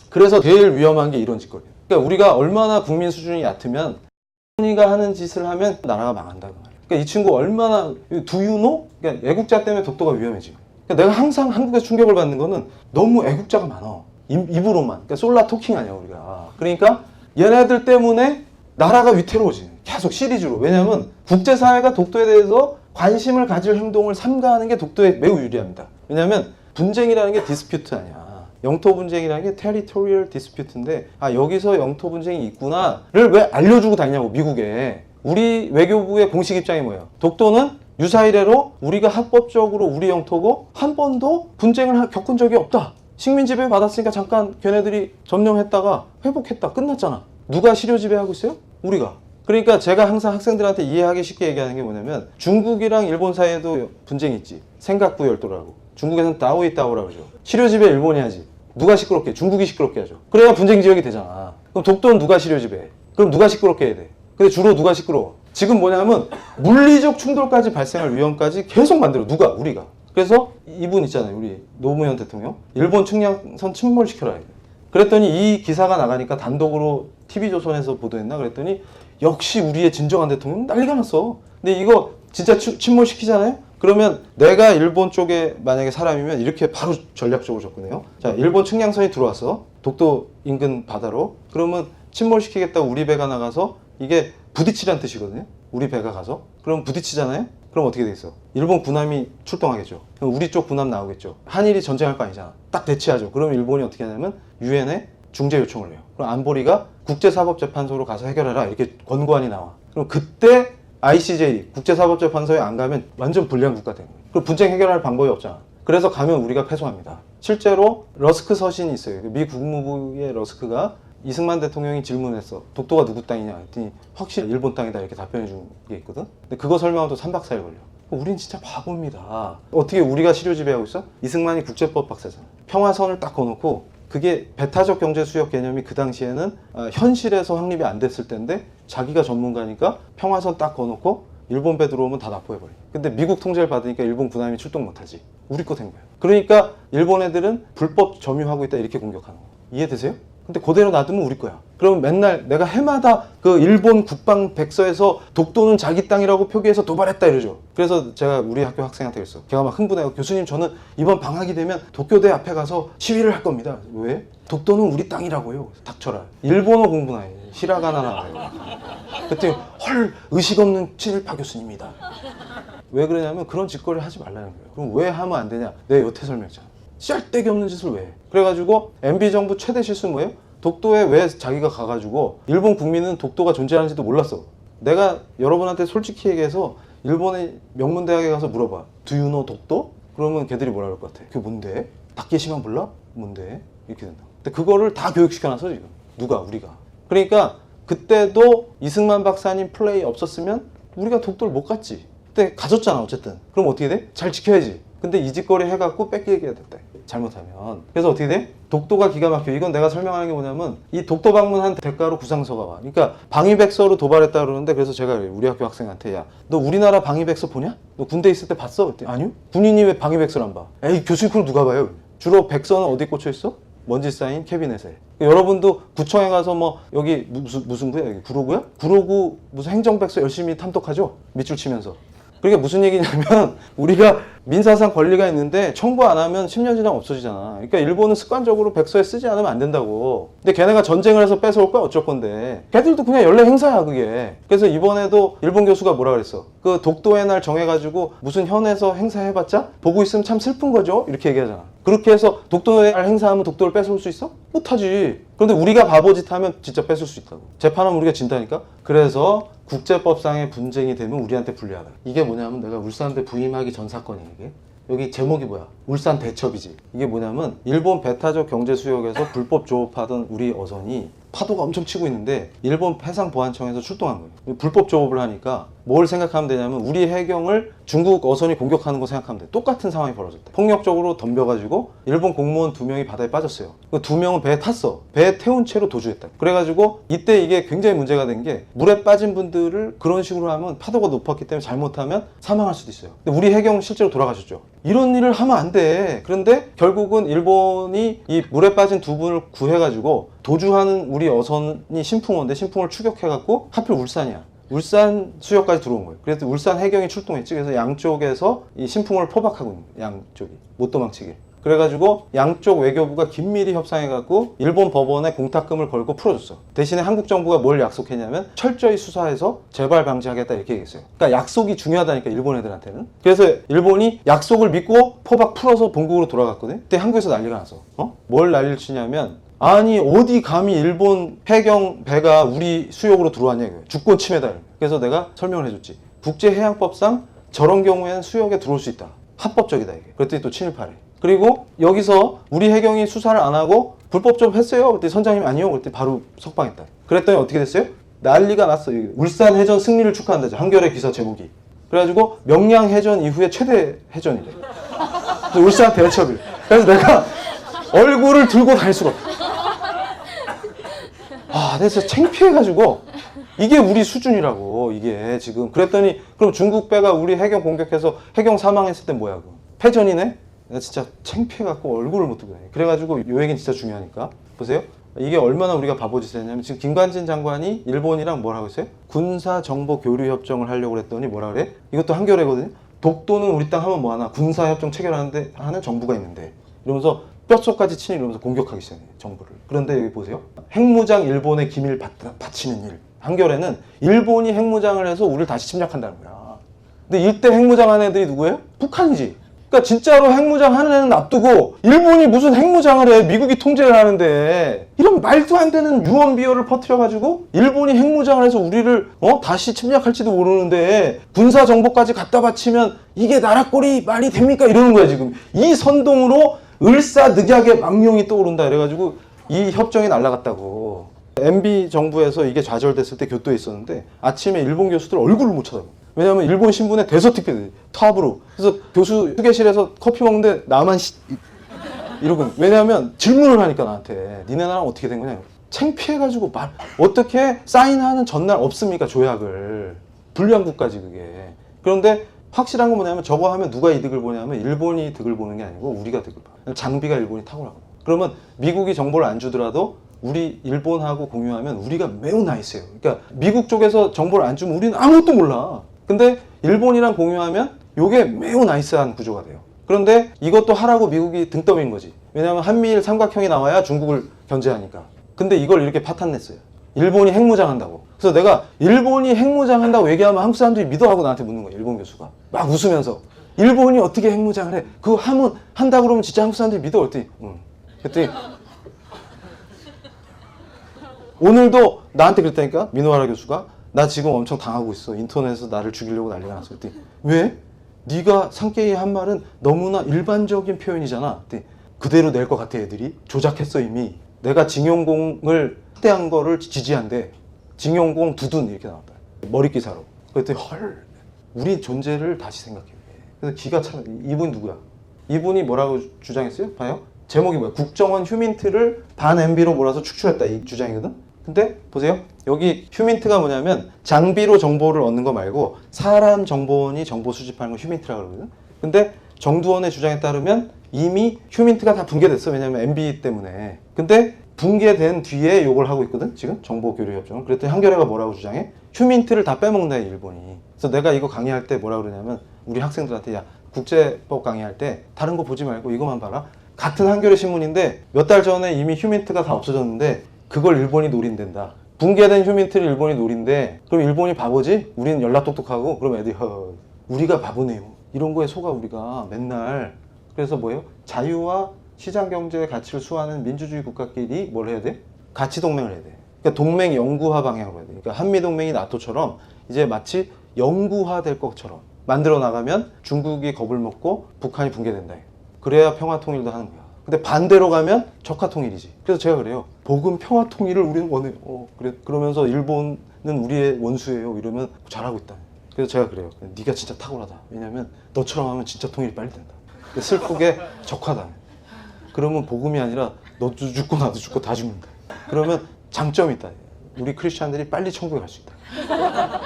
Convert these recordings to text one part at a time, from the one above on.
그래서 제일 위험한 게 이런 짓거리예요. 그러니까 우리가 얼마나 국민 수준이 얕으면 이가 하는 짓을 하면 나라가 망한다고 말이에요. 그러니까 이 친구 얼마나 do you know? 그러니까 애국자 때문에 독도가 위험해지고. 그러니까 내가 항상 한국에서 충격을 받는 거는 너무 애국자가 많아. 입으로만. 그러니까 솔라 토킹 아니야 우리가. 그러니까 얘네들 때문에 나라가 위태로워지는 계속 시리즈로. 왜냐하면 국제사회가 독도에 대해서 관심을 가질 행동을 삼가하는 게 독도에 매우 유리합니다. 왜냐하면 분쟁이라는 게 디스퓨트 아니야. 영토 분쟁이라는 게 territorial dispute인데 아 여기서 영토 분쟁이 있구나를 왜 알려주고 다니냐고 미국에. 우리 외교부의 공식 입장이 뭐예요? 독도는 유사이래로 우리가 합법적으로 우리 영토고 한 번도 분쟁을 겪은 적이 없다. 식민 지배 받았으니까 잠깐 걔네들이 점령했다가 회복했다. 끝났잖아. 누가 실효 지배하고 있어요? 우리가. 그러니까 제가 항상 학생들한테 이해하기 쉽게 얘기하는 게 뭐냐면 중국이랑 일본 사이에도 분쟁이 있지. 생각부 열도라고. 중국에서는 다오이 다오라고 그러죠. 실효 지배 일본이 하지. 누가 시끄럽게 해? 중국이 시끄럽게 하죠. 그래야 분쟁 지역이 되잖아. 그럼 독도는 누가 실효 지배해? 그럼 누가 시끄럽게 해야 돼? 근데 주로 누가 시끄러워? 지금 뭐냐면 물리적 충돌까지 발생할 위험까지 계속 만들어. 누가? 우리가. 그래서 이분 있잖아요. 우리 노무현 대통령. 일본 측량선 침몰시켜라. 그랬더니 이 기사가 나가니까 단독으로 TV조선에서 보도했나? 그랬더니 역시 우리의 진정한 대통령 난리가 났어. 근데 이거 진짜 침몰시키잖아요? 그러면 내가 일본 쪽에 만약에 사람이면 이렇게 바로 전략적으로 접근해요. 자, 일본 측량선이 들어왔어. 독도 인근 바다로. 그러면 침몰시키겠다고 우리 배가 나가서 이게 부딪히란 뜻이거든요. 우리 배가 가서. 그럼 부딪히잖아요? 그럼 어떻게 되겠어? 일본 군함이 출동하겠죠. 그럼 우리 쪽 군함 나오겠죠. 한일이 전쟁할 거 아니잖아. 딱 대치하죠. 그러면 일본이 어떻게 하냐면 유엔에 중재 요청을 해요. 그럼 안보리가 국제사법재판소로 가서 해결해라. 이렇게 권고안이 나와. 그럼 그때 ICJ, 국제사법재판소에 안 가면 완전 불리한 국가 되는 거예요. 그럼 분쟁 해결할 방법이 없잖아. 그래서 가면 우리가 패소합니다. 실제로 러스크 서신이 있어요. 미 국무부의 러스크가 이승만 대통령이 질문했어. 독도가 누구 땅이냐 했더니 확실히 일본 땅이다 이렇게 답변해 준 게 있거든. 근데 그거 설명하도 3박 4일 걸려. 우린 진짜 바보입니다. 어떻게 우리가 실효 지배하고 있어? 이승만이 국제법 박사잖아. 평화선을 딱 거놓고 그게 배타적 경제 수역 개념이 그 당시에는 현실에서 확립이 안 됐을 때인데 자기가 전문가니까 평화선 딱 거놓고 일본 배 들어오면 다 납포해버려. 근데 미국 통제를 받으니까 일본 군함이 출동 못하지. 우리 거 된 거야. 그러니까 일본 애들은 불법 점유하고 있다 이렇게 공격하는 거야. 이해되세요? 근데 그대로 놔두면 우리 거야. 그러면 맨날 내가 해마다 그 일본 국방 백서에서 독도는 자기 땅이라고 표기해서 도발했다 이러죠. 그래서 제가 우리 학교 학생한테 그랬어. 걔가 막 흥분해요. 교수님 저는 이번 방학이 되면 도쿄대 앞에 가서 시위를 할 겁니다. 왜? 독도는 우리 땅이라고요. 닥쳐라. 일본어 공부나 해. 히라가나나 해. 그랬더니 헐 의식 없는 친일파 교수님이다. 왜 그러냐면 그런 짓거리를 하지 말라는 거예요. 그럼 왜 하면 안 되냐? 내 여태 설명했잖아. 짤데기 없는 짓을 왜 해? 그래가지고 MB정부 최대 실수는 뭐예요? 독도에 왜 자기가 가가지고 일본 국민은 독도가 존재하는지도 몰랐어. 내가 여러분한테 솔직히 얘기해서 일본의 명문대학에 가서 물어봐. Do you know 독도? 그러면 걔들이 뭐라 그럴 것 같아? 그게 뭔데? 닥케시만 몰라? 뭔데? 이렇게 된다. 근데 그거를 다 교육시켜놨어 지금. 누가? 우리가. 그러니까 그때도 이승만 박사님 플레이 없었으면 우리가 독도를 못 갔지. 그때 가졌잖아 어쨌든. 그럼 어떻게 돼? 잘 지켜야지. 근데 이 짓거리 해갖고 뺏기게 됐다. 잘못하면. 그래서 어떻게 돼? 독도가 기가 막혀. 이건 내가 설명하는 게 뭐냐면 이 독도 방문한 대가로 구상서가 와. 그러니까 방위백서로 도발했다 그러는데 그래서 제가 우리 학교 학생한테 야, 너 우리나라 방위백서 보냐? 너 군대 있을 때 봤어? 그랬더니 아니요. 군인이 왜 방위백서를 안 봐? 에이 교수님 그걸 누가 봐요? 주로 백서는 어디 꽂혀 있어? 먼지 쌓인 캐비넷에. 여러분도 구청에 가서 뭐 여기 무슨 구야? 여기 구로구야? 구로구 무슨 행정백서 열심히 탐독하죠? 밑줄 치면서. 그게 무슨 얘기냐면 우리가 민사상 권리가 있는데 청구 안 하면 10년 지나면 없어지잖아. 그러니까 일본은 습관적으로 백서에 쓰지 않으면 안 된다고. 근데 걔네가 전쟁을 해서 뺏어올 거야 어쩔 건데. 걔들도 그냥 연례 행사야 그게. 그래서 이번에도 일본 교수가 뭐라 그랬어? 그 독도의 날 정해가지고 무슨 현에서 행사해봤자 보고 있으면 참 슬픈 거죠? 이렇게 얘기하잖아. 그렇게 해서 독도의 날 행사하면 독도를 뺏어올 수 있어? 못하지. 그런데 우리가 바보짓 하면 진짜 뺏을 수 있다고. 재판하면 우리가 진다니까? 그래서 국제법상의 분쟁이 되면 우리한테 불리하다. 이게 뭐냐면 내가 울산대 부임하기 전 사건이야 이게. 여기 제목이 뭐야? 울산 대첩이지. 이게 뭐냐면 일본 배타적 경제 수역에서 불법 조업하던 우리 어선이 파도가 엄청 치고 있는데 일본 해상보안청에서 출동한 거예요. 불법 조업을 하니까 뭘 생각하면 되냐면 우리 해경을 중국 어선이 공격하는 거 생각하면 돼. 똑같은 상황이 벌어졌다. 폭력적으로 덤벼가지고 일본 공무원 2명이 바다에 빠졌어요. 그 2명은 배에 탔어. 배에 태운 채로 도주했다. 그래가지고 이때 이게 굉장히 문제가 된 게 물에 빠진 분들을 그런 식으로 하면 파도가 높았기 때문에 잘못하면 사망할 수도 있어요. 근데 우리 해경 실제로 돌아가셨죠. 이런 일을 하면 안 돼. 그런데 결국은 일본이 이 물에 빠진 2분을 구해가지고 도주하는 우리 어선이 신풍호인데 신풍호를 추격해갖고 하필 울산이야. 울산 수역까지 들어온 거예요. 그래서 울산 해경이 출동했지. 그래서 양쪽에서 이 신풍호를 포박하고 있는 거예요. 양쪽이 못 도망치게. 그래가지고 양쪽 외교부가 긴밀히 협상해갖고 일본 법원에 공탁금을 걸고 풀어줬어. 대신에 한국 정부가 뭘 약속했냐면 철저히 수사해서 재발 방지하겠다 이렇게 얘기했어요. 그러니까 약속이 중요하다니까 일본 애들한테는. 그래서 일본이 약속을 믿고 포박 풀어서 본국으로 돌아갔거든. 그때 한국에서 난리가 났어. 뭘 난리를 치냐면 아니 어디 감히 일본 해경 배가 우리 수역으로 들어왔냐 이거예요. 주권 침해다. 그래서 내가 설명을 해줬지. 국제해양법상 저런 경우에는 수역에 들어올 수 있다. 합법적이다 이게. 그랬더니 또 친일파래. 그리고 여기서 우리 해경이 수사를 안 하고 불법적으로 했어요. 그랬더니 선장님이 아니요. 그랬더니 바로 석방했다. 그랬더니 어떻게 됐어요? 난리가 났어. 울산 해전 승리를 축하한다죠. 한겨레 기사 제목이. 그래가지고 명량 해전 이후에 최대 해전이래. 그래서 울산 대첩일. 그래서 내가 얼굴을 들고 다닐 수가 없어. 내가 진짜 창피해가지고 이게 우리 수준이라고 이게 지금. 그랬더니 그럼 중국 배가 우리 해경 공격해서 해경 사망했을 땐 뭐야 그럼? 패전이네? 내가 진짜 창피해갖고 얼굴을 못 들고 다녀. 그래가지고 요 얘기는 진짜 중요하니까 보세요. 이게 얼마나 우리가 바보짓을 했냐면 지금 김관진 장관이 일본이랑 뭘 하고 있어요? 군사정보교류협정을 하려고 그랬더니 뭐라 그래? 이것도 한겨레거든요. 독도는 우리 땅 하면 뭐하나 군사협정 체결하는데 하는 정부가 있는데 이러면서 뼛속까지 치니 이러면서 공격하기 시작해요 정부를. 그런데 여기 보세요. 핵무장 일본의 기밀 바치는 일. 한겨레는 일본이 핵무장을 해서 우리를 다시 침략한다는 거야. 근데 이때 핵무장한 애들이 누구예요? 북한이지. 그러니까 진짜로 핵무장 하는 애는 놔두고 일본이 무슨 핵무장을 해. 미국이 통제를 하는데. 이런 말도 안 되는 유언비어를 퍼뜨려가지고 일본이 핵무장을 해서 우리를 다시 침략할지도 모르는데 군사정보까지 갖다 바치면 이게 나라꼴이 말이 됩니까? 이러는 거야 지금. 이 선동으로 을사늑약의 망령이 떠오른다 이래가지고 이 협정이 날아갔다고. MB 정부에서 이게 좌절됐을 때 교토에 있었는데 아침에 일본 교수들 얼굴을 못 쳐다봐. 왜냐면 일본 신문에 대서특필 탑으로. 그래서 교수 휴게실에서 커피 먹는데 나만 이러고. 왜냐면 질문을 하니까 나한테 니네 나랑 어떻게 된 거냐. 창피해가지고 어떻게 사인하는 전날 없습니까 조약을. 불량국까지 그게. 그런데 확실한 건 뭐냐면 저거 하면 누가 이득을 보냐면 일본이 득을 보는 게 아니고 우리가 득을 봐. 장비가 일본이 탁월하거든. 그러면 미국이 정보를 안 주더라도 우리 일본하고 공유하면 우리가 매우 나이스해요. 그러니까 미국 쪽에서 정보를 안 주면 우리는 아무것도 몰라. 근데 일본이랑 공유하면 이게 매우 나이스한 구조가 돼요. 그런데 이것도 하라고 미국이 등 떠민 거지. 왜냐하면 한미일 삼각형이 나와야 중국을 견제하니까. 근데 이걸 이렇게 파탄냈어요. 일본이 핵무장한다고. 그래서 내가 일본이 핵무장한다고 얘기하면 한국 사람들이 믿어하고 나한테 묻는 거야. 일본 교수가 막 웃으면서 일본이 어떻게 핵무장을 해? 그거 한다 그러면 진짜 한국 사람들이 믿어? 그랬더니 그랬더니 오늘도 나한테 그랬다니까. 민호하라 교수가 나 지금 엄청 당하고 있어. 인터넷에서 나를 죽이려고 난리가 났어. 그랬더니 왜? 네가 상케이 한 말은 너무나 일반적인 표현이잖아. 그랬더니 그대로 낼 것 같아 애들이. 조작했어 이미. 내가 징용공을 학대한 거를 지지한대. 징용공 두둔 이렇게 나왔다. 머리기사로. 그랬더니 헐. 우리 존재를 다시 생각해. 그래서 기가 차. 이분이 누구야? 이분이 뭐라고 주장했어요? 봐요. 제목이 뭐야? 국정원 휴민트를 반 MB로 몰아서 축출했다 이 주장이거든. 근데 보세요. 여기 휴민트가 뭐냐면 장비로 정보를 얻는 거 말고 사람 정보원이 정보 수집하는 거 휴민트라고 그러거든. 근데 정두원의 주장에 따르면 이미 휴민트가 다 붕괴됐어. 왜냐면 MB 때문에. 근데 붕괴된 뒤에 요걸 하고 있거든. 지금 정보교류협정. 그랬더니 한겨레가 뭐라고 주장해? 휴민트를 다 빼먹는다 일본이. 그래서 내가 이거 강의할 때 뭐라 그러냐면 우리 학생들한테 야 국제법 강의할 때 다른 거 보지 말고 이거만 봐라. 같은 한겨레 신문인데 몇 달 전에 이미 휴민트가 다 없어졌는데 그걸 일본이 노린댄다. 붕괴된 휴민트를 일본이 노린대. 그럼 일본이 바보지? 우리는 연락 똑똑하고. 그럼 애들이 우리가 바보네요. 이런 거에 속아 우리가 맨날. 그래서 뭐예요? 자유와 시장경제의 가치를 수호하는 민주주의 국가끼리 뭘 해야 돼? 가치동맹을 해야 돼. 그러니까 동맹 영구화 방향으로 해야 돼. 그러니까 한미동맹이 나토처럼 이제 마치 영구화 될 것처럼 만들어 나가면 중국이 겁을 먹고 북한이 붕괴된다. 그래야 평화통일도 하는 거야. 근데 반대로 가면 적화통일이지. 그래서 제가 그래요. 복음 평화통일을 우리는 원해요. 그러면서 일본은 우리의 원수예요. 이러면 잘하고 있다. 그래서 제가 그래요. 네가 진짜 탁월하다. 왜냐면 너처럼 하면 진짜 통일이 빨리 된다. 슬프게 적하다. 그러면 복음이 아니라 너도 죽고 나도 죽고 다 죽는다. 그러면 장점이 있다. 우리 크리스찬들이 빨리 천국에 갈 수 있다.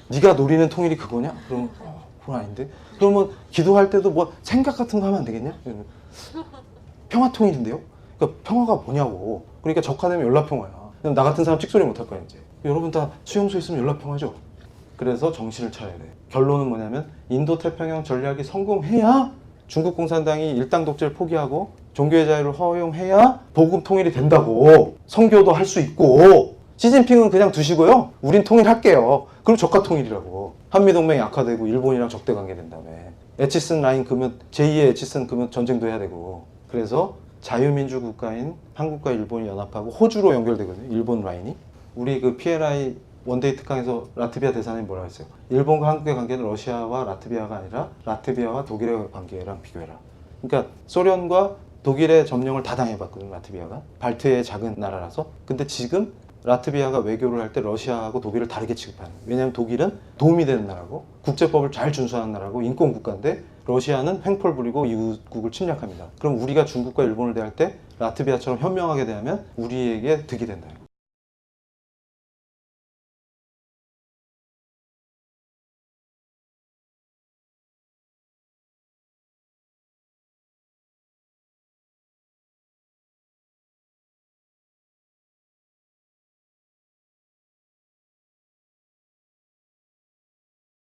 네가 노리는 통일이 그거냐? 그럼 그건 아닌데. 그러면 기도할 때도 뭐 생각 같은 거 하면 안 되겠냐? 평화 통일인데요? 그러니까 평화가 뭐냐고. 그러니까 적화되면 연락평화야. 그럼 나 같은 사람 찍소리 못 할 거야 이제. 여러분 다 수용소에 있으면 연락평화죠. 그래서 정신을 차려야 돼. 결론은 뭐냐면 인도 태평양 전략이 성공해야 중국 공산당이 일당 독재를 포기하고 종교의 자유를 허용해야 복음 통일이 된다고. 선교도 할 수 있고. 시진핑은 그냥 두시고요. 우린 통일할게요. 그럼 적화 통일이라고. 한미동맹이 악화되고 일본이랑 적대 관계 된 다음에 에치슨 라인 그면 제2의 에치슨 그면 전쟁도 해야 되고. 그래서 자유민주 국가인 한국과 일본이 연합하고 호주로 연결되거든요. 일본 라인이. 우리 그 PLI 원데이 특강에서 라트비아 대사님이 뭐라고 했어요? 일본과 한국의 관계는 러시아와 라트비아가 아니라 라트비아와 독일의 관계랑 비교해라. 그러니까 소련과 독일의 점령을 다 당해봤거든요. 라트비아가. 발트의 작은 나라라서. 근데 지금 라트비아가 외교를 할 때 러시아하고 독일을 다르게 취급하는 거예요. 왜냐하면 독일은 도움이 되는 나라고 국제법을 잘 준수하는 나라고 인권 국가인데 러시아는 횡포를 부리고 이웃국을 침략합니다. 그럼 우리가 중국과 일본을 대할 때 라트비아처럼 현명하게 대하면 우리에게 득이 된다.